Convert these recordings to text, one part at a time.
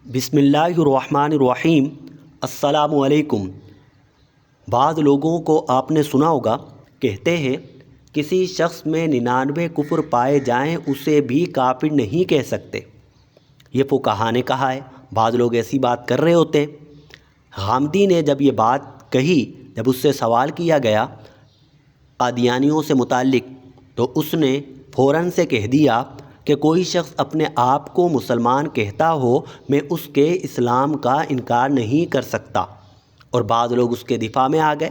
بسم اللہ الرحمن الرحیم۔ السلام علیکم۔ بعض لوگوں کو آپ نے سنا ہوگا کہتے ہیں کسی شخص میں 99 کفر پائے جائیں اسے بھی کافر نہیں کہہ سکتے۔ یہ فقہا نے کہا ہے، بعض لوگ ایسی بات کر رہے ہوتے ہیں۔ غامدی نے جب یہ بات کہی، جب اس سے سوال کیا گیا قادیانیوں سے متعلق، تو اس نے فوراً سے کہہ دیا کہ کوئی شخص اپنے آپ کو مسلمان کہتا ہو، میں اس کے اسلام کا انکار نہیں کر سکتا۔ اور بعض لوگ اس کے دفاع میں آ گئے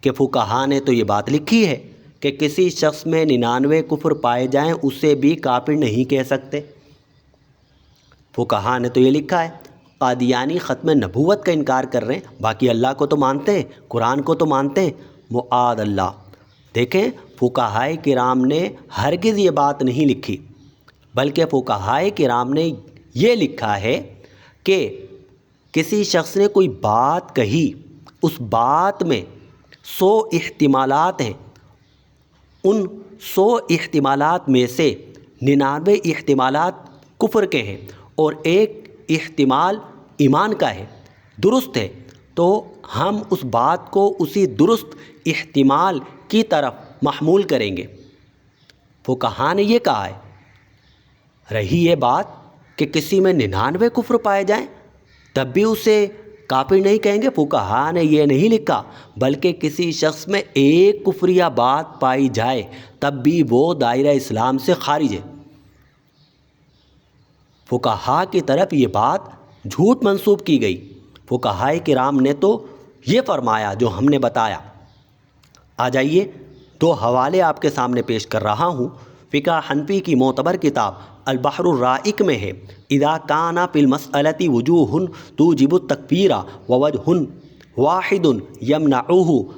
کہ فقہا نے تو یہ بات لکھی ہے کہ کسی شخص میں 99 کفر پائے جائیں اسے بھی کافر نہیں کہہ سکتے۔ فقہا نے تو یہ لکھا ہے۔ قادیانی ختم نبوت کا انکار کر رہے ہیں، باقی اللہ کو تو مانتے ہیں، قرآن کو تو مانتے ہیں۔ معاذ اللہ۔ دیکھیں، فقہائے کرام نے ہرگز یہ بات نہیں لکھی، بلکہ فقہائے کرام نے یہ لکھا ہے کہ کسی شخص نے کوئی بات کہی، اس بات میں 100 احتمالات ہیں، ان 100 احتمالات میں سے 99 احتمالات کفر کے ہیں اور ایک احتمال ایمان کا ہے، درست ہے، تو ہم اس بات کو اسی درست احتمال کی طرف محمول کریں گے۔ فقہا نے یہ کہا ہے۔ رہی یہ بات کہ کسی میں 99 کفر پائے جائیں تب بھی اسے کافر نہیں کہیں گے، فقہا نے یہ نہیں لکھا، بلکہ کسی شخص میں ایک کفریہ بات پائی جائے تب بھی وہ دائرہ اسلام سے خارج ہے۔ فقہا کی طرف یہ بات جھوٹ منسوب کی گئی۔ فقہائے کرام نے تو یہ فرمایا جو ہم نے بتایا۔ آ جائیے، 2 حوالے آپ کے سامنے پیش کر رہا ہوں۔ فقہ حنفی کی معتبر کتاب البحر الرائق میں ہے، اذا کان فی المسألۃ وجوہ توجب التکفیر ووجہ واحد یمنعہ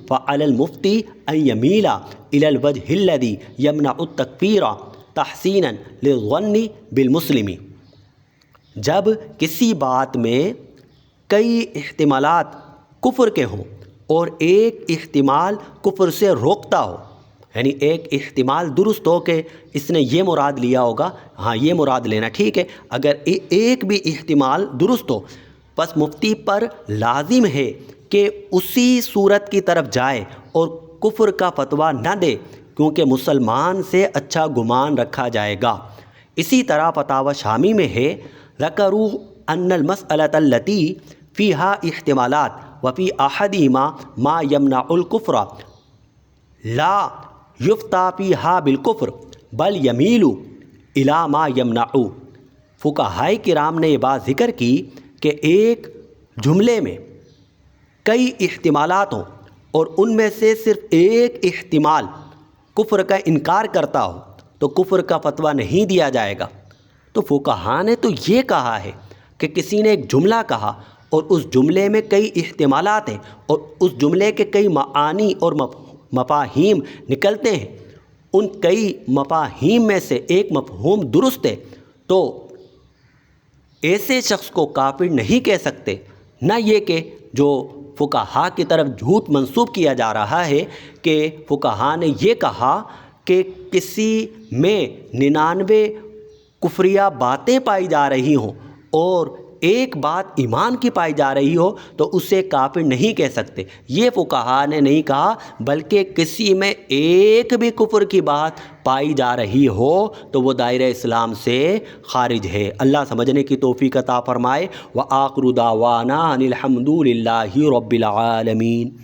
فعلی المفتی ان یمیل الی الوجہ الذی یمنع التکفیر تحسینا للظن بالمسلم۔ جب کسی بات میں کئی احتمالات کفر کے ہوں اور ایک احتمال کفر سے روکتا ہو، یعنی ایک احتمال درست ہو کہ اس نے یہ مراد لیا ہوگا، ہاں یہ مراد لینا ٹھیک ہے، اگر ایک بھی احتمال درست ہو، بس مفتی پر لازم ہے کہ اسی صورت کی طرف جائے اور کفر کا فتویٰ نہ دے، کیونکہ مسلمان سے اچھا گمان رکھا جائے گا۔ اسی طرح فتاوی شامی میں ہے، ذکروا ان المسألۃ التی فیہا احتمالات وفی احدہما ما یمنع الکفر لا یفتیٰ فیہا بالکفر بل یمیل الی ما یمنع۔ فقہائے کرام نے یہ بات ذکر کی کہ ایک جملے میں کئی احتمالات ہوں اور ان میں سے صرف ایک احتمال کفر کا انکار کرتا ہو تو کفر کا فتویٰ نہیں دیا جائے گا۔ تو فقہا نے تو یہ کہا ہے کہ کسی نے ایک جملہ کہا اور اس جملے میں کئی احتمالات ہیں اور اس جملے کے کئی معانی اور مفاہیم نکلتے ہیں، ان کئی مفاہیم میں سے ایک مفہوم درست ہے، تو ایسے شخص کو کافر نہیں کہہ سکتے۔ نہ یہ کہ جو فقہا کی طرف جھوٹ منسوب کیا جا رہا ہے کہ فقہا نے یہ کہا کہ کسی میں 99 کفریہ باتیں پائی جا رہی ہوں اور ایک بات ایمان کی پائی جا رہی ہو تو اسے کافر نہیں کہہ سکتے۔ یہ فقہا نے نہیں کہا، بلکہ کسی میں ایک بھی کفر کی بات پائی جا رہی ہو تو وہ دائرہ اسلام سے خارج ہے۔ اللہ سمجھنے کی توفیق عطا فرمائے۔ وآخر دعوانا ان الحمد للہ رب العالمین۔